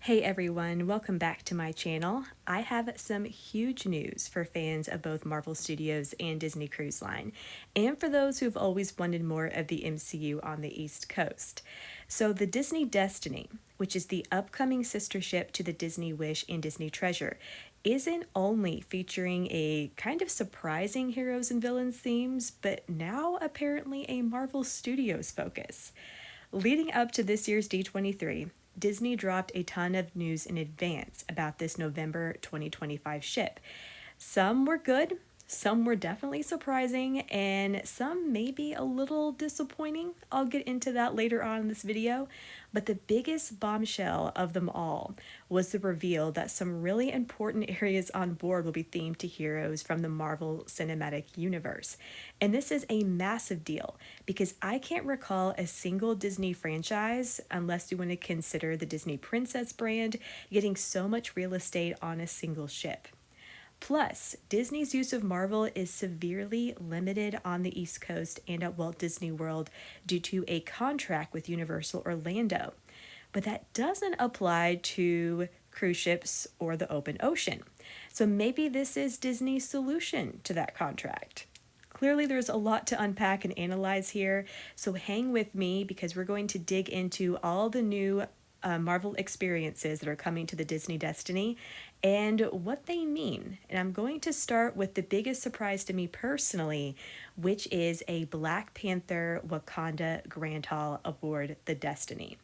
Hey everyone, welcome back to my channel. I have some huge news for fans of both Marvel Studios and Disney Cruise Line, and for those who've always wanted more of the MCU on the East Coast. So, the Disney Destiny, which is the upcoming sister ship to the Disney Wish and Disney Treasure, isn't only featuring a kind of surprising heroes and villains themes, but now apparently a Marvel Studios focus. Leading up to this year's D23, Disney dropped a ton of news in advance about this November 2025 ship. Some were good, some were definitely surprising, and some may be a little disappointing. I'll get into that later on in this video. But the biggest bombshell of them all was the reveal that some really important areas on board will be themed to heroes from the Marvel Cinematic Universe. And this is a massive deal because I can't recall a single Disney franchise, unless you want to consider the Disney Princess brand, getting so much real estate on a single ship. Plus, Disney's use of Marvel is severely limited on the East Coast and at Walt Disney World due to a contract with Universal Orlando. But that doesn't apply to cruise ships or the open ocean. So maybe this is Disney's solution to that contract. Clearly, there's a lot to unpack and analyze here, so hang with me because we're going to dig into all the new Marvel experiences that are coming to the Disney Destiny and what they mean. And I'm going to start with the biggest surprise to me personally, which is a Black Panther Wakanda Grand Hall aboard the Destiny.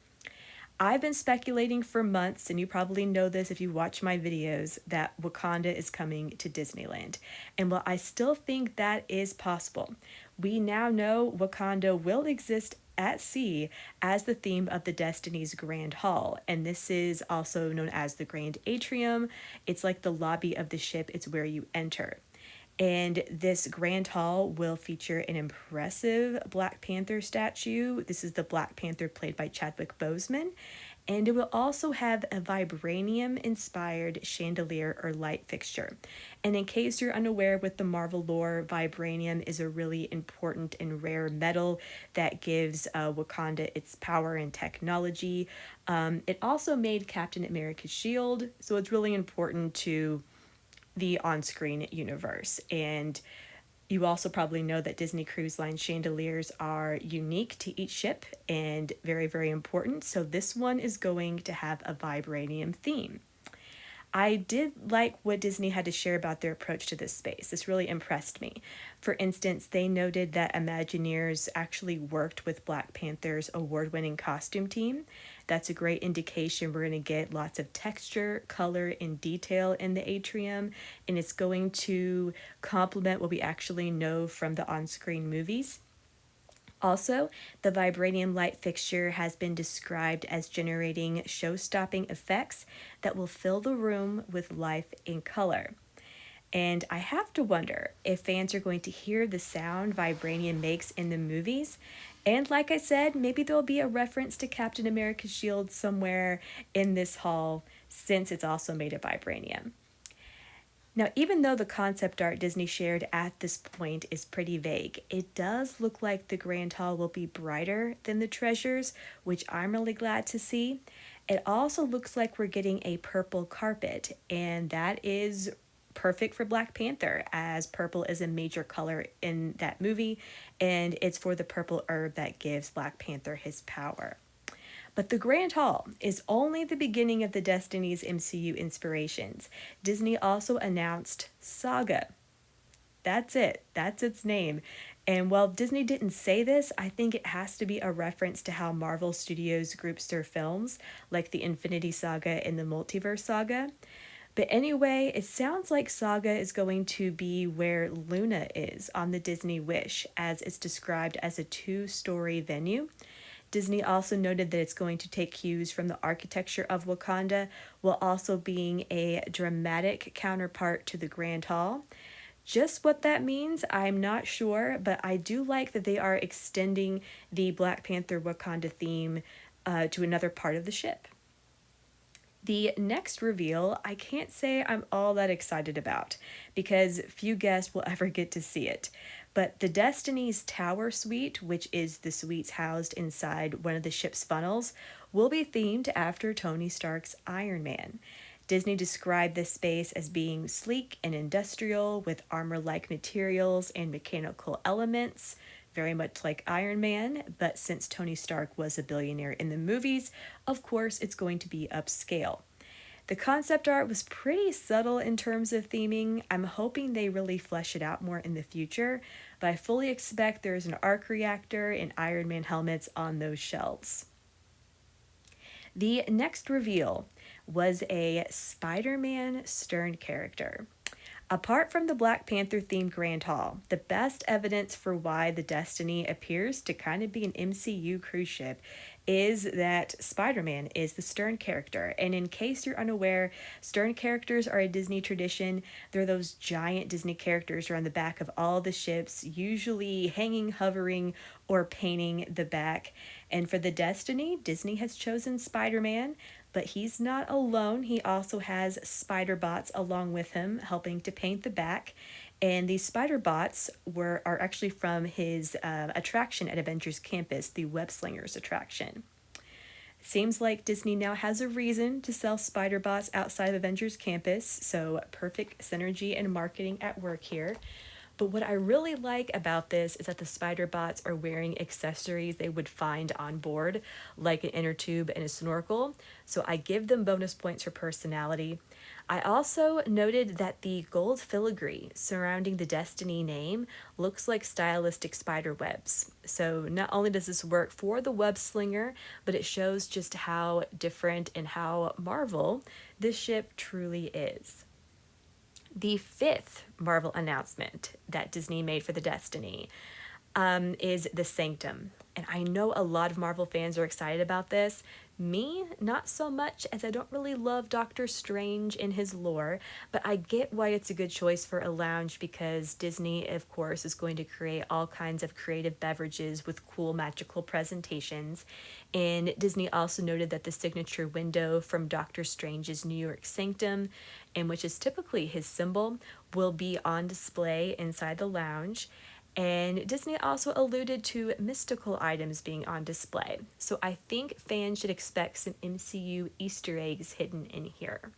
I've been speculating for months, and you probably know this if you watch my videos, that Wakanda is coming to Disneyland. And while I still think that is possible, we now know Wakanda will exist at sea as the theme of the Destiny's Grand Hall, and this is also known as the Grand Atrium. It's like the lobby of the ship, it's where you enter. And this Grand Hall will feature an impressive Black Panther statue. This is the Black Panther played by Chadwick Boseman. And it will also have a vibranium-inspired chandelier or light fixture. And in case you're unaware with the Marvel lore, vibranium is a really important and rare metal that gives Wakanda its power and technology. It also made Captain America's shield, so it's really important to the on-screen universe. And you also probably know that Disney Cruise Line chandeliers are unique to each ship and very, very important. So this one is going to have a vibranium theme. I did like what Disney had to share about their approach to this space. This really impressed me. For instance, they noted that Imagineers actually worked with Black Panther's award-winning costume team. That's a great indication we're going to get lots of texture, color, and detail in the atrium, and it's going to complement what we actually know from the on-screen movies. Also, the vibranium light fixture has been described as generating show-stopping effects that will fill the room with life and color. And I have to wonder if fans are going to hear the sound vibranium makes in the movies. And like I said, maybe there'll be a reference to Captain America's shield somewhere in this hall, since it's also made of vibranium. Now, even though the concept art Disney shared at this point is pretty vague, it does look like the Grand Hall will be brighter than the treasures, which I'm really glad to see. It also looks like we're getting a purple carpet, and that is perfect for Black Panther, as purple is a major color in that movie, and it's for the purple herb that gives Black Panther his power. But the Grand Hall is only the beginning of the Destiny's MCU inspirations. Disney also announced Saga. That's it. That's its name. And while Disney didn't say this, I think it has to be a reference to how Marvel Studios groups their films, like the Infinity Saga and the Multiverse Saga. But anyway, it sounds like Saga is going to be where Luna is on the Disney Wish, as it's described as a 2-story venue. Disney also noted that it's going to take cues from the architecture of Wakanda, while also being a dramatic counterpart to the Grand Hall. Just what that means, I'm not sure, but I do like that they are extending the Black Panther Wakanda theme to another part of the ship. The next reveal, I can't say I'm all that excited about, because few guests will ever get to see it. But the Destiny's Tower Suite, which is the suites housed inside one of the ship's funnels, will be themed after Tony Stark's Iron Man. Disney described this space as being sleek and industrial with armor like materials and mechanical elements, very much like Iron Man. But since Tony Stark was a billionaire in the movies, of course it's going to be upscale. The concept art was pretty subtle in terms of theming. I'm hoping they really flesh it out more in the future, but I fully expect there's an arc reactor and Iron Man helmets on those shelves. The next reveal was a SpiderMan Stern character. Apart from the Black Panther themed Grand Hall, the best evidence for why the Destiny appears to kind of be an MCU cruise ship is that Spider-Man is the Stern character. And in case you're unaware, Stern characters are a Disney tradition. They're those giant Disney characters around the back of all the ships, usually hanging, hovering, or painting the back. And for the Destiny, Disney has chosen Spider-Man, but he's not alone. He also has spider bots along with him, helping to paint the back. And these spider bots are actually from his attraction at Avengers Campus, the Web Slingers attraction. Seems like Disney now has a reason to sell spider bots outside of Avengers Campus, so perfect synergy and marketing at work here. But what I really like about this is that the spider bots are wearing accessories they would find on board, like an inner tube and a snorkel, so I give them bonus points for personality. I also noted that the gold filigree surrounding the Destiny name looks like stylistic spider webs. So not only does this work for the web slinger, but it shows just how different and how Marvel this ship truly is. The fifth Marvel announcement that Disney made for the Destiny is the Sanctum. And I know a lot of Marvel fans are excited about this. Me, not so much, as I don't really love Doctor Strange and his lore, but I get why it's a good choice for a lounge because Disney, of course, is going to create all kinds of creative beverages with cool magical presentations. And Disney also noted that the signature window from Doctor Strange's New York Sanctum, and which is typically his symbol, will be on display inside the lounge. And Disney also alluded to mystical items being on display. So I think fans should expect some MCU Easter eggs hidden in here.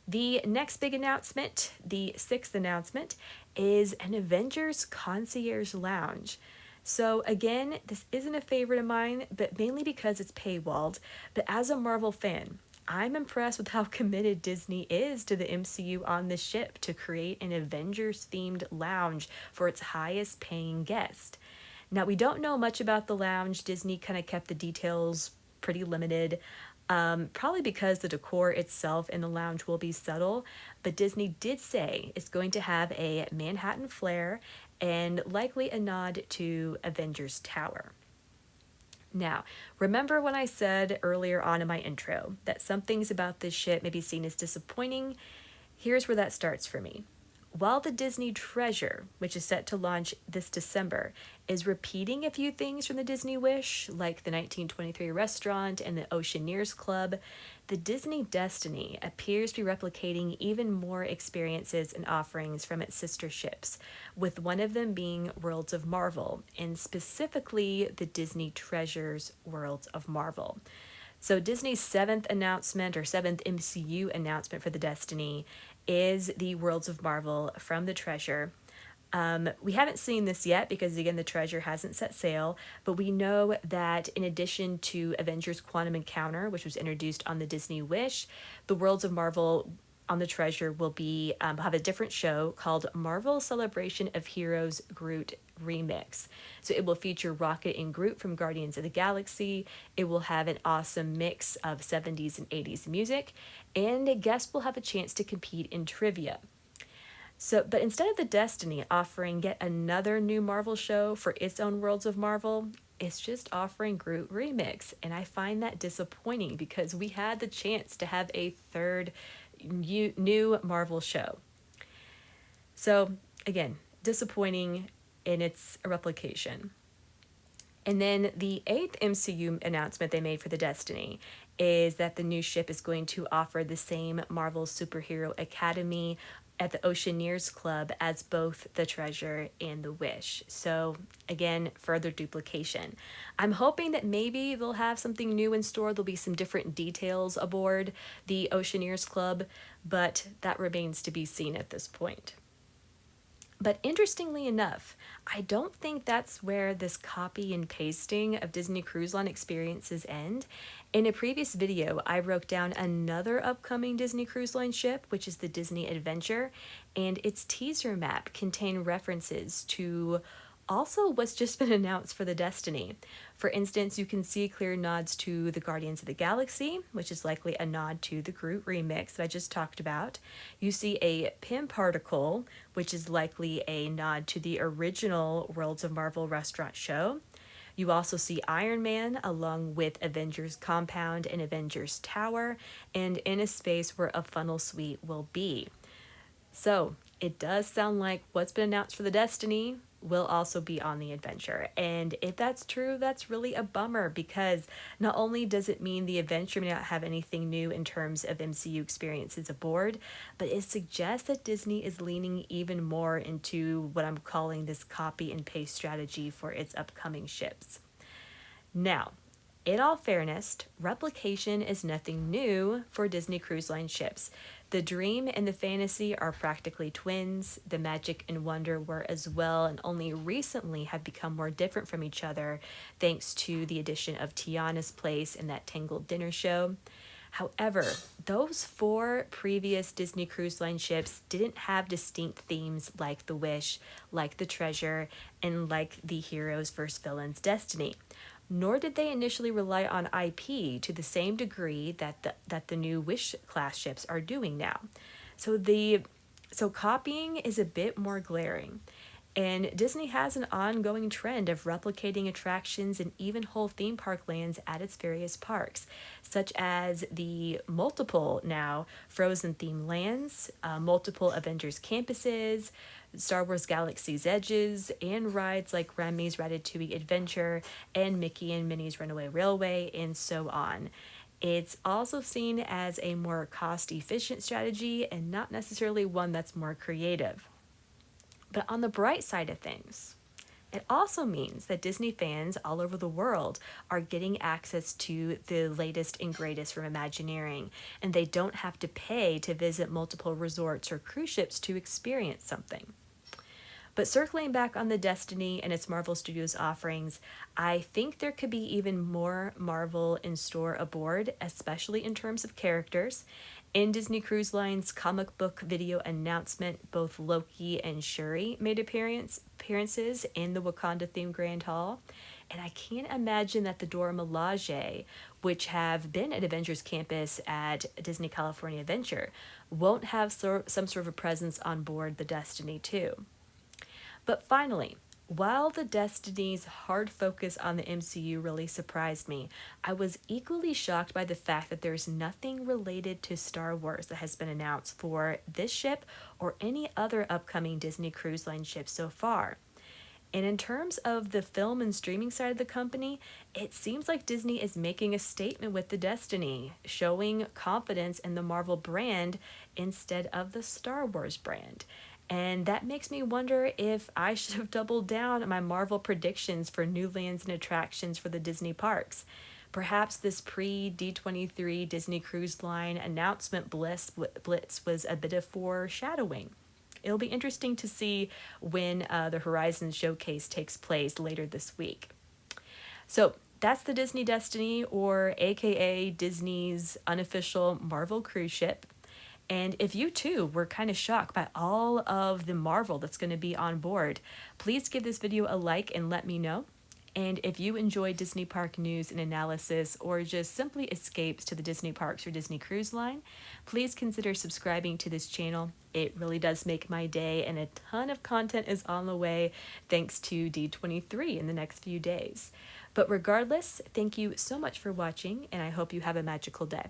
The next big announcement, the sixth announcement, is an Avengers Concierge Lounge. So again, this isn't a favorite of mine, but mainly because it's paywalled. But as a Marvel fan, I'm impressed with how committed Disney is to the MCU on this ship to create an Avengers-themed lounge for its highest-paying guest. Now, we don't know much about the lounge. Disney kind of kept the details pretty limited, probably because the decor itself in the lounge will be subtle, but Disney did say it's going to have a Manhattan flair and likely a nod to Avengers Tower. Now, remember when I said earlier on in my intro that some things about this ship may be seen as disappointing? Here's where that starts for me. While the Disney Treasure, which is set to launch this December, is repeating a few things from the Disney Wish, like the 1923 restaurant and the Oceaneers Club, the Disney Destiny appears to be replicating even more experiences and offerings from its sister ships, with one of them being Worlds of Marvel, and specifically the Disney Treasures Worlds of Marvel. So Disney's seventh announcement, or seventh MCU announcement for the Destiny, is the Worlds of Marvel from the Treasure. We haven't seen this yet because, again, the Treasure hasn't set sail, but we know that in addition to Avengers Quantum Encounter, which was introduced on the Disney Wish, the Worlds of Marvel on the Treasure will be have a different show called Marvel Celebration of Heroes Groot Remix. So it will feature Rocket and Groot from Guardians of the Galaxy. It will have an awesome mix of 70s and 80s music, and guests will have a chance to compete in trivia. So, but instead of the Destiny offering yet another new Marvel show for its own Worlds of Marvel, it's just offering Groot Remix, and I find that disappointing because we had the chance to have a third new Marvel show. So again, disappointing in its replication. And then the eighth MCU announcement they made for the Destiny is that the new ship is going to offer the same Marvel Superhero Academy at the Oceaneers Club as both the Treasure and the Wish. So again, further duplication. I'm hoping that maybe they'll have something new in store. There'll be some different details aboard the Oceaneers Club, but that remains to be seen at this point. But interestingly enough, I don't think that's where this copy and pasting of Disney Cruise Line experiences end. In a previous video, I broke down another upcoming Disney Cruise Line ship, which is the Disney Adventure, and its teaser map contained references to also what's just been announced for the Destiny. For instance, you can see clear nods to the Guardians of the Galaxy, which is likely a nod to the Groot remix that I just talked about. You see a Pym particle, which is likely a nod to the original Worlds of Marvel restaurant show. You also see Iron Man along with Avengers Compound and Avengers Tower, and in a space where a funnel suite will be. So it does sound like what's been announced for the Destiny will also be on the Adventure. And if that's true, that's really a bummer, because not only does it mean the Adventure may not have anything new in terms of MCU experiences aboard, but it suggests that Disney is leaning even more into what I'm calling this copy and paste strategy for its upcoming ships. Now, in all fairness, replication is nothing new for Disney Cruise Line ships. The dream and the fantasy are practically twins. The magic and wonder were as well, and only recently have become more different from each other thanks to the addition of Tiana's place in that Tangled dinner show. However, those 4 previous Disney Cruise Line ships didn't have distinct themes like the Wish, like the Treasure, and like the Heroes vs. Villains Destiny. Nor did they initially rely on IP to the same degree that the new Wish class ships are doing now. So copying is a bit more glaring. And Disney has an ongoing trend of replicating attractions and even whole theme park lands at its various parks, such as the multiple now Frozen themed lands, multiple Avengers campuses, Star Wars Galaxy's Edges, and rides like Remy's Ratatouille Adventure and Mickey and Minnie's Runaway Railway, and so on. It's also seen as a more cost-efficient strategy and not necessarily one that's more creative. But on the bright side of things, it also means that Disney fans all over the world are getting access to the latest and greatest from Imagineering, and they don't have to pay to visit multiple resorts or cruise ships to experience something. But circling back on the Destiny and its Marvel Studios offerings, I think there could be even more Marvel in store aboard, especially in terms of characters. In Disney Cruise Line's comic book video announcement, both Loki and Shuri made appearances in the Wakanda-themed Grand Hall. And I can't imagine that the Dora Milaje, which have been at Avengers Campus at Disney California Adventure, won't have some sort of a presence on board the Destiny too. But finally, while the Destiny's hard focus on the MCU really surprised me, I was equally shocked by the fact that there's nothing related to Star Wars that has been announced for this ship or any other upcoming Disney Cruise Line ship so far. And in terms of the film and streaming side of the company, it seems like Disney is making a statement with the Destiny, showing confidence in the Marvel brand instead of the Star Wars brand. And that makes me wonder if I should have doubled down on my Marvel predictions for new lands and attractions for the Disney parks. Perhaps this pre-D23 Disney Cruise Line announcement blitz was a bit of foreshadowing. It'll be interesting to see when the Horizon Showcase takes place later this week. So that's the Disney Destiny, or aka Disney's unofficial Marvel cruise ship. And if you too were kind of shocked by all of the Marvel that's going to be on board, please give this video a like and let me know. And if you enjoy Disney Park news and analysis, or just simply escapes to the Disney Parks or Disney Cruise Line, please consider subscribing to this channel. It really does make my day, and a ton of content is on the way thanks to D23 in the next few days. But regardless, thank you so much for watching, and I hope you have a magical day.